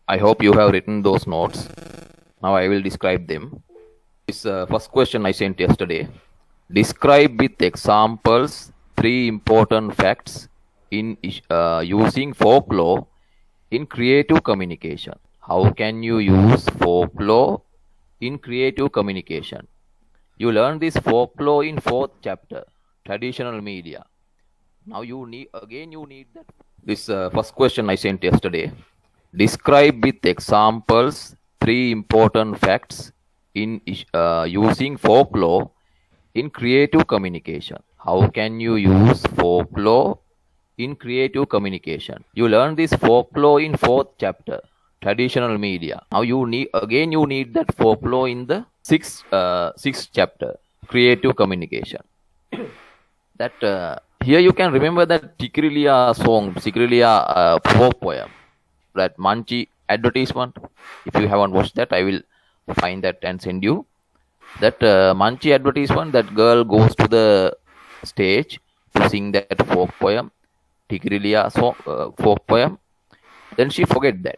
I hope you have written those notes. Now I will describe them. This first question I sent yesterday. Describe with examples three important facts in using folklore in creative communication. How can you use folklore in creative communication? You learn this folklore in fourth chapter, traditional media. Now you need that. This first question I sent yesterday. Describe with examples three important facts in using folklore in creative communication. How can you use folklore in creative communication? You learn this folklore in fourth chapter, traditional media. Now you need that folklore in the sixth chapter, creative communication. That here you can remember that Tikrilia song, Tikrilia folk poem, that Manchi advertisement. If you haven't watched that, I will find that and send you. That Manchi advertisement, that girl goes to the stage to sing that folk poem, Tikrilia song, folk poem. Then she forget that.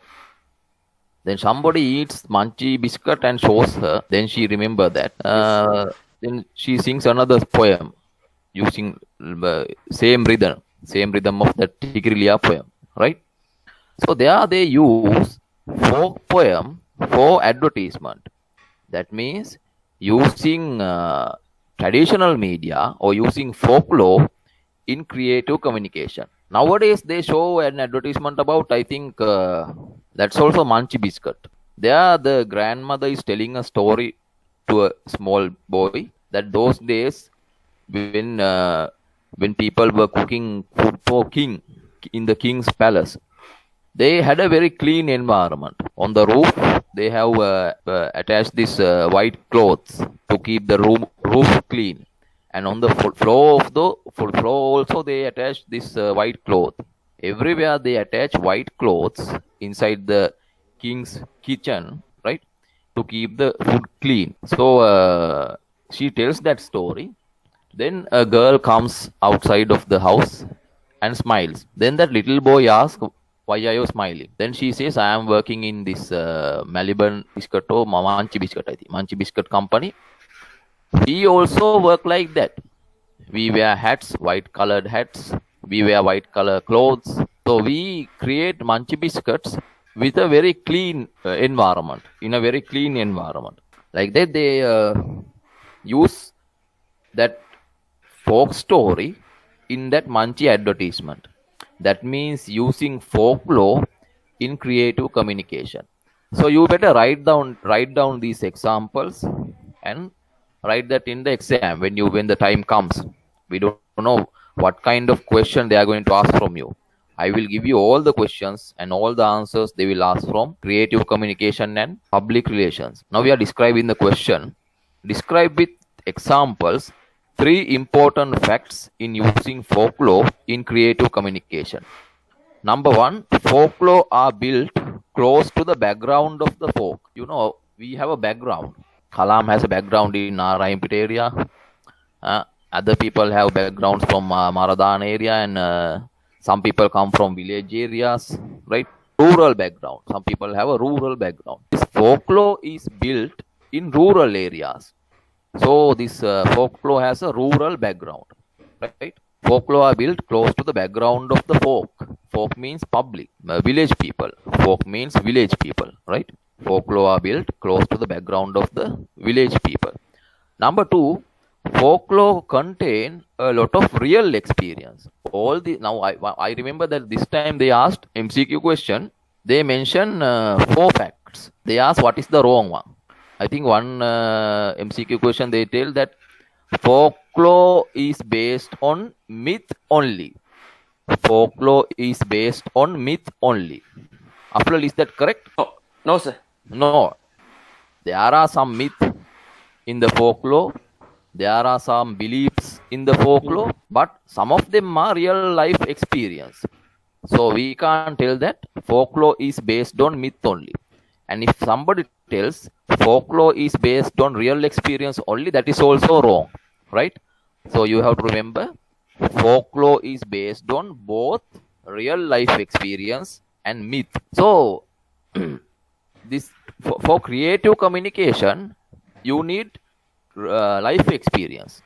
Then somebody eats Manchi biscuit and shows her. Then she remember that. Then she sings another poem using same rhythm of the Tikrilia poem, right? So there they use folk poem for advertisement. That means using traditional media or using folklore in creative communication. Nowadays they show an advertisement about, I think that's also Manchi biscuit. There the grandmother is telling a story to a small boy that those days when people were cooking food for king in the king's palace, they had a very clean environment. On the roof, they have attached this white clothes to keep the roof clean. And on the floor also they attach this white cloth. Everywhere they attach white clothes inside the king's kitchen, right, to keep the food clean. So she tells that story. Then a girl comes outside of the house and smiles. Then that little boy asks, "Why are you smiling?" Then she says, "I am working in this Melbourne biscuit or Manchi biscuit, I think, Manchi biscuit company. We also work like that. We wear hats, white colored hats. We wear white color clothes. So we create Manchi biscuits with a very clean environment, in a very clean environment." Like that, they use that folk story in that Manchi advertisement. That means using folklore in creative communication. So you better write down these examples and write that in the exam when the time comes. We don't know what kind of question they are going to ask from you. I will give you all the questions and all the answers they will ask from creative communication and public relations. Now we are describing the question. Describe with examples three important facts in using folklore in creative communication. Number one, folklore are built close to the background of the folk. You know, we have a background. Kalam has a background in Raimpet area. Other people have backgrounds from Maradan area, and some people come from village areas, right? Rural background. Some people have a rural background. This folklore is built in rural areas. So this folklore has a rural background, right? Folklore are built close to the background of the folk. Folk means public, village people. Folk means village people, right? Folklore are built close to the background of the village people. Number two, folklore contain a lot of real experience. Now I remember that this time they asked MCQ question. They mentioned 4 facts. They asked what is the wrong one. I think one MCQ question they tell that folklore is based on myth only. Folklore is based on myth only. Aflal, is that correct? No, sir. No. There are some myths in the folklore. There are some beliefs in the folklore, but some of them are real life experience. So we can't tell that folklore is based on myth only. And if somebody tells folklore is based on real experience only, that is also wrong, right? So you have to remember, folklore is based on both real life experience and myth. So this for creative communication, you need life experience.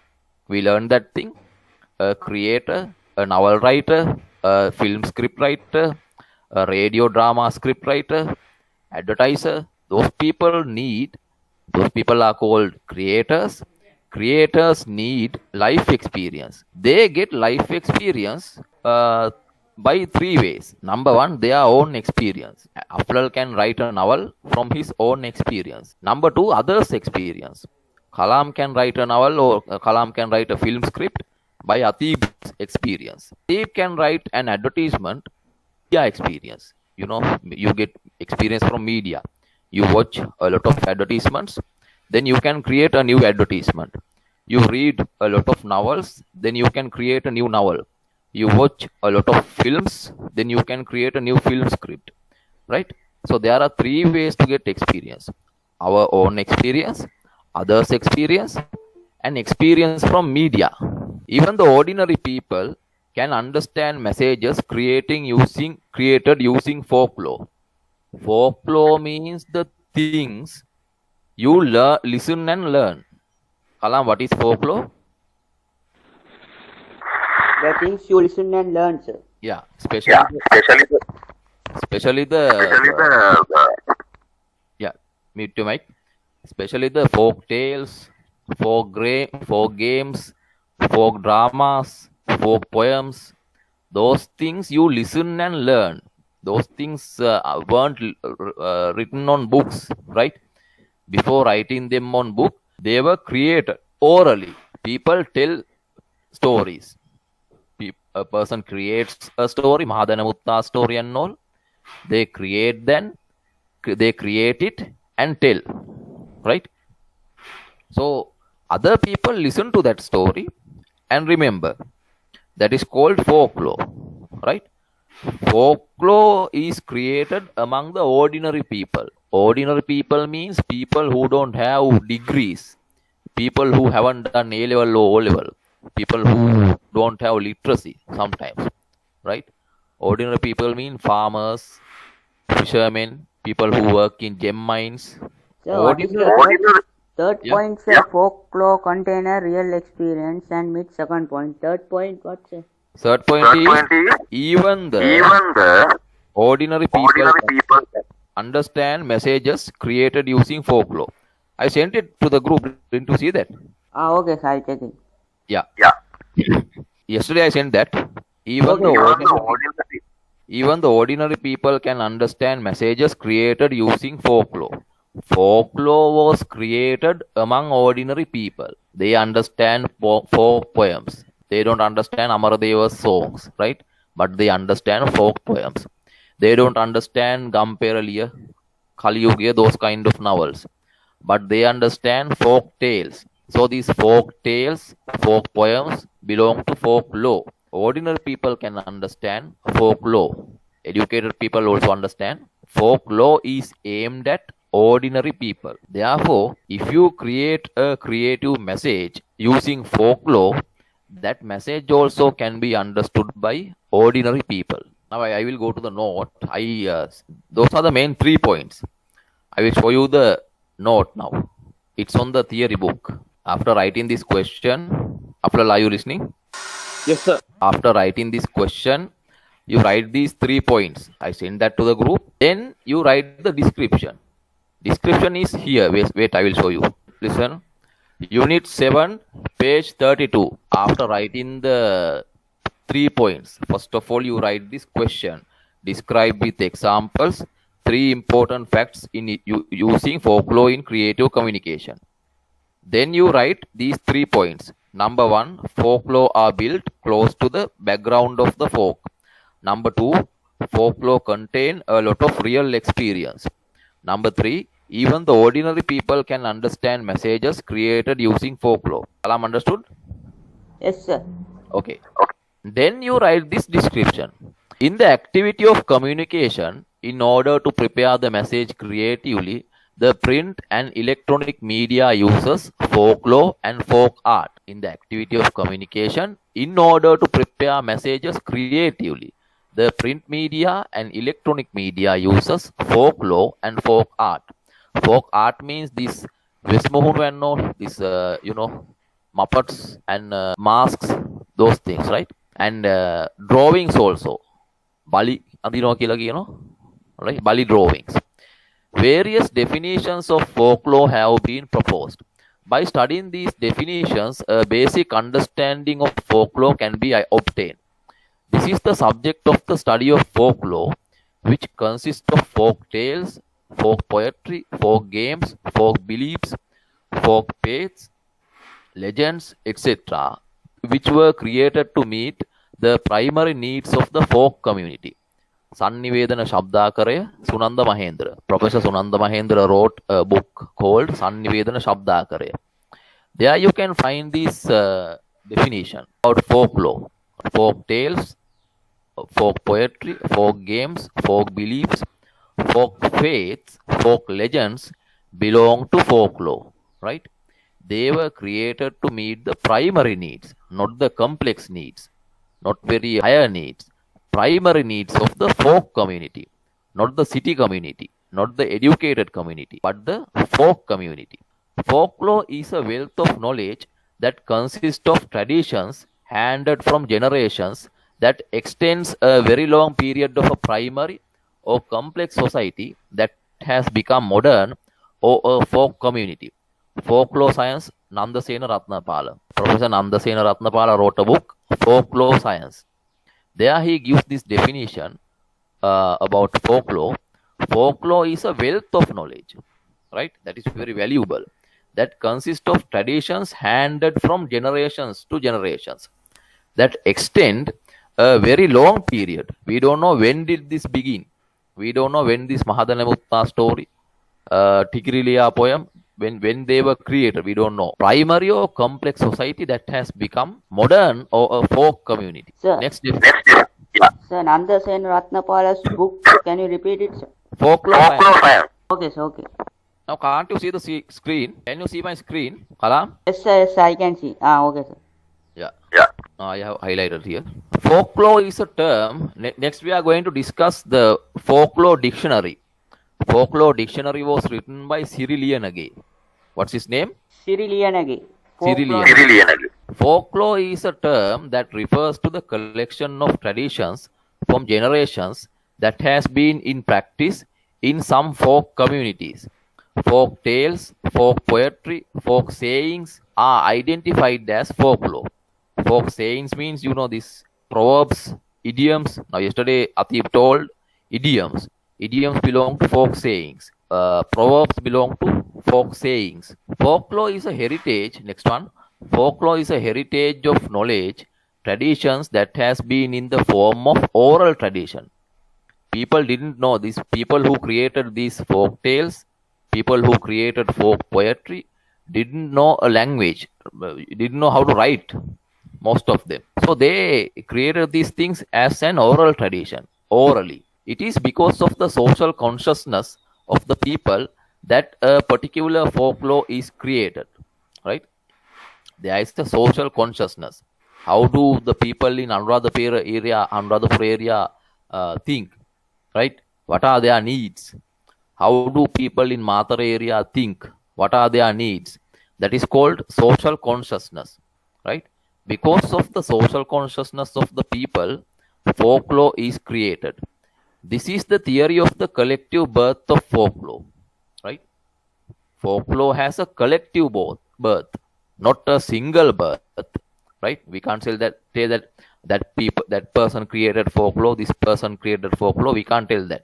We learned that thing. A creator, a novel writer, a film script writer, a radio drama script writer, advertiser. Those people are called creators. Creators need life experience. They get life experience by three ways. Number one, their own experience. Aflal can write a novel from his own experience. Number two, others' experience. Kalam can write a novel, or Kalam can write a film script by Atib's experience. Atib can write an advertisement, media experience. You get experience from media. You watch a lot of advertisements, then you can create a new advertisement. You read a lot of novels, then you can create a new novel. You watch a lot of films, then you can create a new film script, right? So there are three ways to get experience: our own experience, others' experience, and experience from media. Even the ordinary people can understand messages created using folklore. Folklore means the things you listen and learn. Kalam, what is folklore? The things you listen and learn, sir. Yeah, especially mute your mic. Especially the folk tales, folk games, folk dramas, folk poems. Those things you listen and learn. Those things weren't written on books, right? Before writing them on book, they were created orally. People tell stories. A person creates a story, Mahadanamutta story and all. They create it and tell, right? So other people listen to that story and remember. That is called folklore, right? Folklore is created among the ordinary people. Ordinary people means people who don't have degrees, people who haven't done A level or O level, people who don't have literacy sometimes, right? Ordinary people mean farmers, fishermen, people who work in gem mines. So what is the third point, sir? Folklore contain a real experience, and meet second point. Third point, what, sir? Third point is even the ordinary people understand messages created using folklore. I sent it to the group. Didn't you see that? Okay, sir, I'll check it. Yeah. Yesterday I sent that. Even the ordinary people can understand messages created using folklore. Folklore was created among ordinary people. They understand folk poems. They don't understand Amaradeva's songs, right? But they understand folk poems. They don't understand Gamperaliya, Kaliyuga, those kind of novels. But they understand folk tales. So these folk tales, folk poems belong to folklore. Ordinary people can understand folklore. Educated people also understand. Folklore is aimed at ordinary people. Therefore, if you create a creative message using folklore, that message also can be understood by ordinary people. Now I will go to the note. Those are the main 3 points. I will show you the note now. It's on the theory book. After writing this question, Aflal, are you listening? Yes, sir. After writing this question, you write these 3 points. I send that to the group. Then you write the description. Description is here. Wait, I will show you. Listen. Unit 7, page 32. After writing the 3 points, first of all, you write this question. Describe with examples 3 important facts in using folklore in creative communication. Then you write these 3 points. Number 1, folklore are built close to the background of the folk. Number 2, folklore contain a lot of real experience. Number 3, even the ordinary people can understand messages created using folklore. Alam, understood? Yes, sir. Okay. Then you write this description. In the activity of communication, in order to prepare the message creatively, the print and electronic media uses folklore and folk art. In the activity of communication, in order to prepare messages creatively, the print media and electronic media uses folklore and folk art. Folk art means this this Muppets and masks, those things, right? And drawings also. Bali, right? Bali drawings. Various definitions of folklore have been proposed. By studying these definitions, a basic understanding of folklore can be obtained. This is the subject of the study of folklore, which consists of folk tales, folk poetry, folk games, folk beliefs, folk faiths, legends, etc., which were created to meet the primary needs of the folk community. Sannivedana Shabdakaraya, Sunanda Mahendra. Professor Sunanda Mahendra wrote a book called Sannivedana Shabdakaraya. There you can find this definition about folklore, folk tales, folk poetry, folk games, folk beliefs, folk faiths, folk legends belong to folklore, right? They were created to meet the primary needs, not the complex needs, not very higher needs. Primary needs of the folk community, not the city community, not the educated community, but the folk community. Folklore is a wealth of knowledge that consists of traditions handed from generations that extends a very long period of a primary or complex society that has become modern or a folk community. Folklore science, Nandasena Ratnapala. Professor Nandasena Ratnapala wrote a book, Folklore Science. There he gives this definition about folklore. Folklore is a wealth of knowledge, right? That is very valuable. That consists of traditions handed from generations to generations that extend a very long period. We don't know when did this begin. We don't know when this Mahadanamutta story, Tikirilia poem, when they were created. We don't know. Primary or complex society that has become modern or a folk community. Sir. Next. Sir, Nandasena Ratnapala's book, can you repeat it, sir? Folklore science. Okay, sir, okay. Now, can't you see the screen? Can you see my screen, Kalam? Yes, sir, I can see. Okay, sir. Yeah. I have highlighted here. Folklore is a term. Next, we are going to discuss the folklore dictionary. Folklore dictionary was written by Cyril Lienage. What's his name? Cyril Lienage. Folklore is a term that refers to the collection of traditions from generations that has been in practice in some folk communities. Folk tales, folk poetry, folk sayings are identified as folklore. Folk sayings means, this proverbs, idioms. Now, yesterday Atip told idioms. Idioms belong to folk sayings. Proverbs belong to folk sayings. Folklore is a heritage. Next one. Folklore is a heritage of knowledge, traditions that has been in the form of oral tradition. People didn't know this. People who created these folk tales, people who created folk poetry, didn't know a language, didn't know how to write, most of them. So they created these things as an oral tradition, orally. It is because of the social consciousness of the people that a particular folklore is created, right? There is the social consciousness. How do the people in Anuradhapur area think, right? What are their needs? How do people in Mathura area think? What are their needs? That is called social consciousness, right? Because of the social consciousness of the people, folklore is created. This is the theory of the collective birth of folklore, right? Folklore has a collective birth, not a single birth, right? We can't say that person created folklore, this person created folklore. We can't tell that.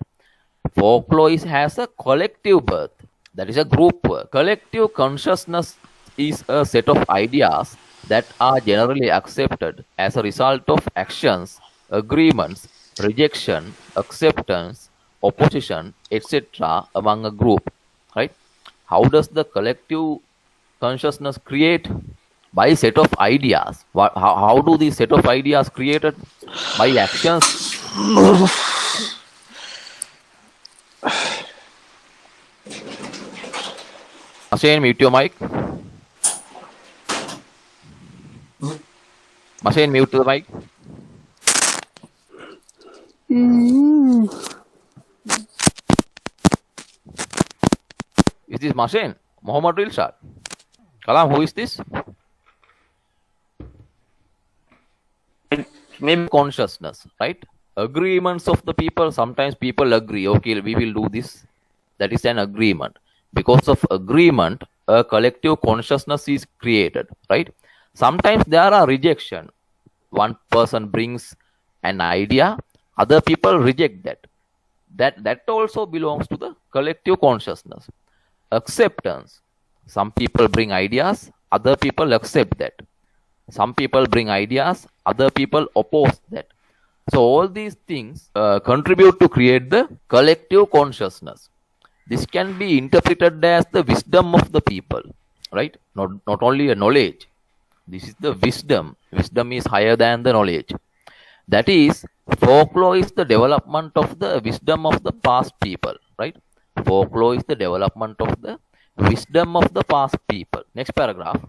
Folklore has a collective birth. That is a group work. Collective consciousness is a set of ideas that are generally accepted as a result of actions, agreements, rejection, acceptance, opposition, etc. among a group, right? How does the collective consciousness create? By set of ideas. How do these set of ideas created? By actions. Mashain, mute your mic. Mashain, mute the mic. Is this Machine? Muhammad Rilshad? Kalam, who is this? Maybe Consciousness, right? Agreements of the people. Sometimes people agree, okay, we will do this. That is an agreement. Because of agreement, a collective consciousness is created, right? Sometimes there are rejection. One person brings an idea, other people reject that. That also belongs to the collective consciousness. Acceptance. Some people bring ideas, other people accept that. Some people bring ideas, other people oppose that. So all these things contribute to create the collective consciousness. This can be interpreted as the wisdom of the people, right? Not only a knowledge. This is the wisdom. Wisdom is higher than the knowledge. That is, folklore is the development of the wisdom of the past people, right? Folklore is the development of the wisdom of the past people. Next paragraph.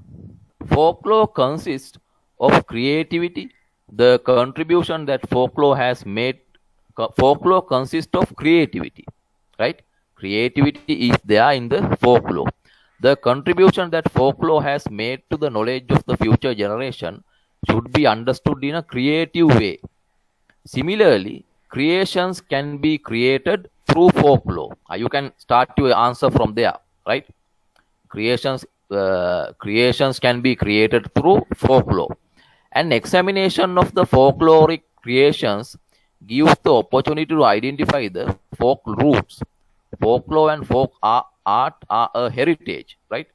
Folklore consists of creativity. The contribution that folklore has made, folklore consists of creativity, right? Creativity is there in the folklore. The contribution that folklore has made to the knowledge of the future generation should be understood in a creative way. Similarly, creations can be created through folklore. You can start your answer from there, right? Creations can be created through folklore. An examination of the folkloric creations gives the opportunity to identify the folk roots. Folklore and folk art are a heritage, right?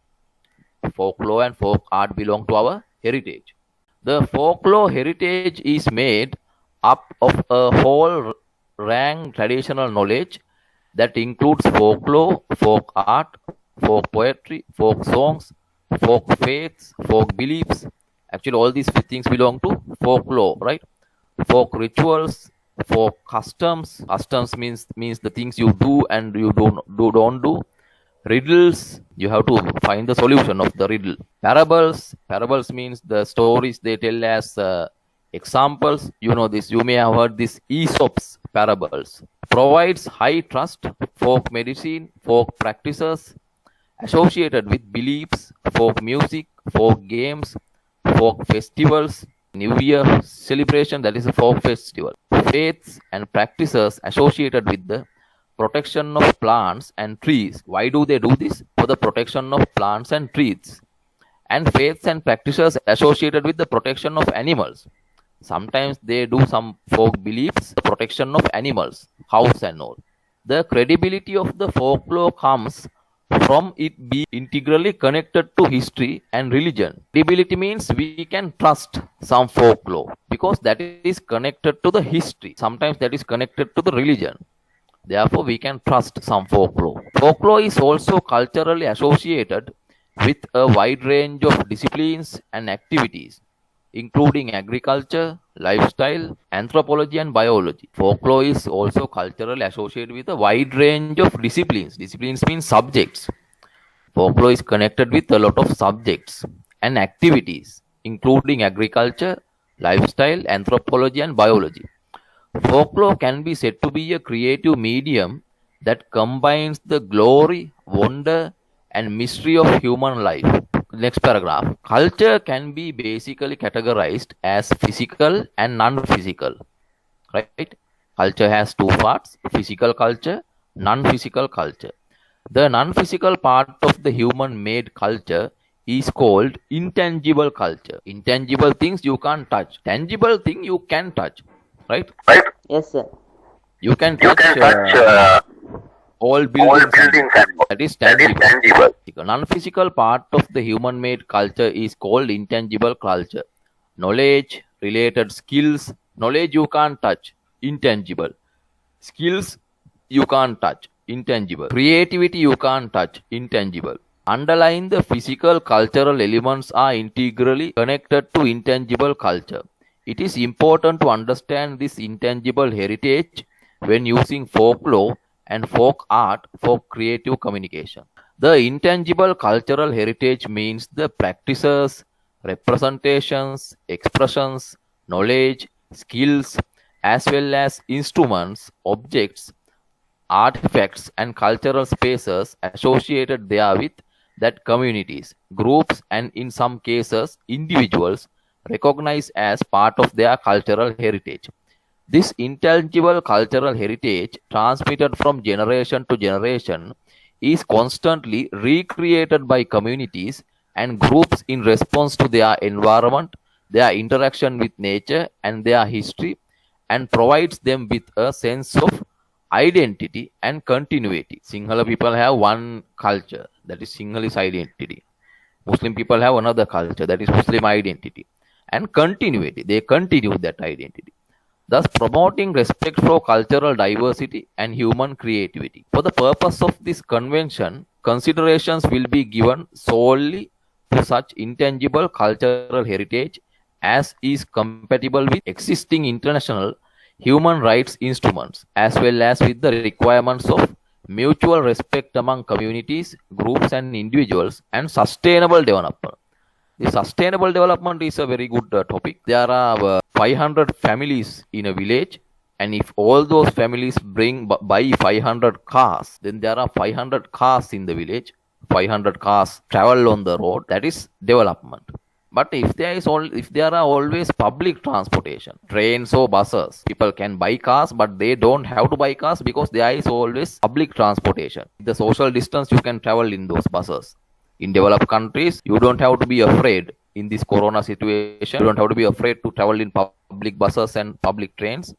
Folklore and folk art belong to our heritage. The folklore heritage is made up of a whole rank traditional knowledge that includes folklore, folk art, folk poetry, folk songs, folk faiths, folk beliefs. Actually, all these things belong to folklore, right? Folk rituals, folk customs. Customs means the things you do and you don't do. Riddles, you have to find the solution of the riddle. Parables means the stories they tell as examples. You know this. You may have heard this Aesop's parables. Provides high trust. Folk medicine, folk practices associated with beliefs, folk music, folk games, folk festivals, New Year celebration, that is a folk festival. Faiths and practices associated with the protection of plants and trees. Why do they do this? For the protection of plants and trees. And faiths and practices associated with the protection of animals. Sometimes they do some folk beliefs, protection of animals, house and all. The credibility of the folklore comes from it being integrally connected to history and religion. Credibility means we can trust some folklore because that is connected to the history. Sometimes that is connected to the religion. Therefore, we can trust some folklore. Folklore is also culturally associated with a wide range of disciplines and activities, including agriculture, lifestyle, anthropology, and biology. Folklore is also culturally associated with a wide range of disciplines. Disciplines mean subjects. Folklore is connected with a lot of subjects and activities, including agriculture, lifestyle, anthropology, and biology. Folklore can be said to be a creative medium that combines the glory, wonder, and mystery of human life. Next paragraph. Culture can be basically categorized as physical and non-physical. Right? Culture has two parts, physical culture, non-physical culture. The non-physical part of the human-made culture is called intangible culture. Intangible things you can't touch. Tangible thing you can touch. Right? Yes, sir. You can touch all buildings and that is tangible. Non-physical part of the human-made culture is called intangible culture. Knowledge, related skills, knowledge you can't touch, intangible. Skills you can't touch, intangible. Creativity you can't touch, intangible. Underlying the physical cultural elements are integrally connected to intangible culture. It is important to understand this intangible heritage when using folklore and folk art for creative communication. The intangible cultural heritage means the practices, representations, expressions, knowledge, skills, as well as instruments, objects artifacts and cultural spaces associated therewith that communities, groups, and in some cases individuals recognize as part of their cultural heritage. This intangible cultural heritage, transmitted from generation to generation, is constantly recreated by communities and groups in response to their environment, their interaction with nature, and their history, and provides them with a sense of identity and continuity. Sinhala people have one culture, that is Sinhalese identity. Muslim people have another culture, that is Muslim identity. And continuity, they continue that identity, thus promoting respect for cultural diversity and human creativity. For the purpose of this convention, considerations will be given solely to such intangible cultural heritage as is compatible with existing international human rights instruments, as well as with the requirements of mutual respect among communities, groups, and individuals, and sustainable development. The sustainable development is a very good topic. There are 500 families in a village, and if all those families buy 500 cars, then there are 500 cars in the village. 500 cars travel on the road. That is development. But if there are always public transportation, trains or buses, people can buy cars, but they don't have to buy cars because there is always public transportation. The social distance, you can travel in those buses. In developed countries, you don't have to be afraid in this corona situation. You don't have to be afraid to travel in public buses and public trains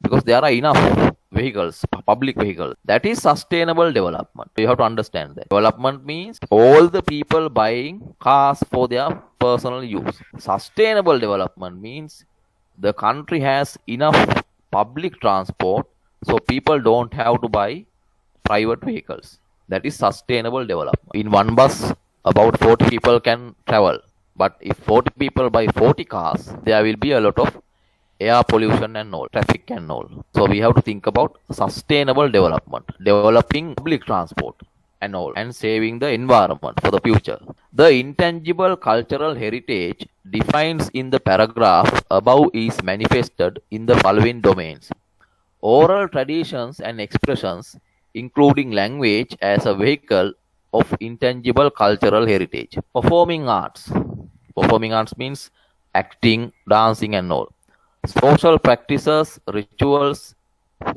because there are enough vehicles, public vehicles. That is sustainable development. You have to understand that. Development means all the people buying cars for their personal use. Sustainable development means the country has enough public transport so people don't have to buy private vehicles. That is sustainable development. In one bus, about 40 people can travel. But if 40 people buy 40 cars, there will be a lot of air pollution and all, traffic and all. So we have to think about sustainable development, developing public transport and all, and saving the environment for the future. The intangible cultural heritage defined in the paragraph above is manifested in the following domains: oral traditions and expressions, including language as a vehicle of intangible cultural heritage. Performing arts. Performing arts means acting, dancing and all. Social practices,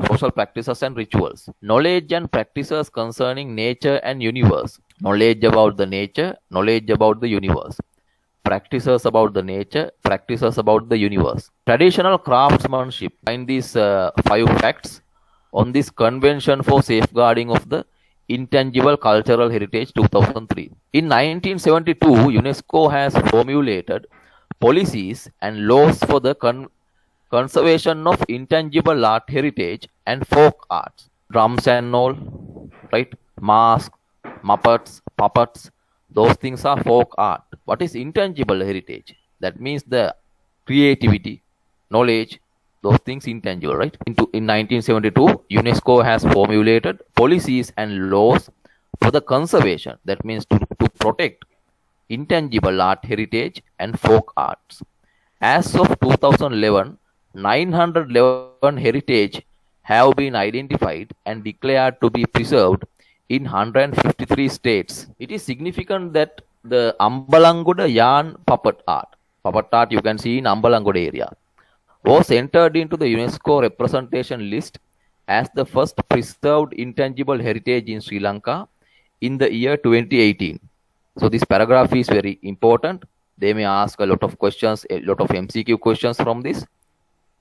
social practices and rituals. Knowledge and practices concerning nature and universe. Knowledge about the nature, knowledge about the universe. Practices about the nature, practices about the universe. Traditional craftsmanship. Find these 5 facts on this Convention for Safeguarding of the Intangible Cultural Heritage 2003. In 1972, UNESCO has formulated policies and laws for the conservation of intangible art heritage and folk arts. Drums and all, right? Masks, muppets, puppets, those things are folk art. What is intangible heritage? That means the creativity, knowledge, those things intangible, right? In 1972, UNESCO has formulated policies and laws for the conservation, that means to protect intangible art heritage and folk arts. As of 2011, 911 heritage have been identified and declared to be preserved in 153 states. It is significant that the Ambalangoda yarn puppet art you can see in Ambalangoda area, was entered into the UNESCO representation list as the first preserved intangible heritage in Sri Lanka in the year 2018. So this paragraph is very important. They may ask a lot of questions, a lot of MCQ questions from this.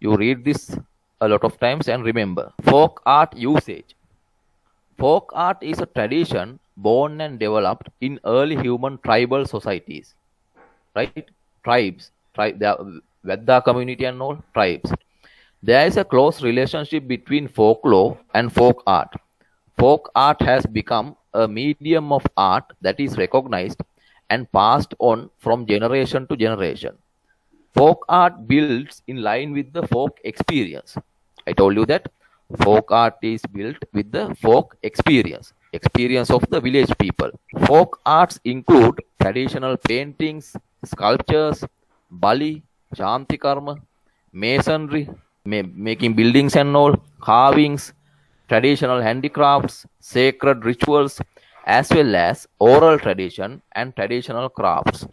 You read this a lot of times and remember. Folk art usage. Folk art is a tradition born and developed in early human tribal societies. Right? Tribes. The Vedda community and all tribes. There is a close relationship between folklore and folk art. Folk art has become a medium of art that is recognized and passed on from generation to generation. Folk art builds in line with the folk experience. I told you that folk art is built with the folk experience of the village people. Folk arts include traditional paintings, sculptures, bali, Shanti karma, masonry, making buildings and all, carvings, traditional handicrafts, sacred rituals, as well as oral tradition and traditional crafts.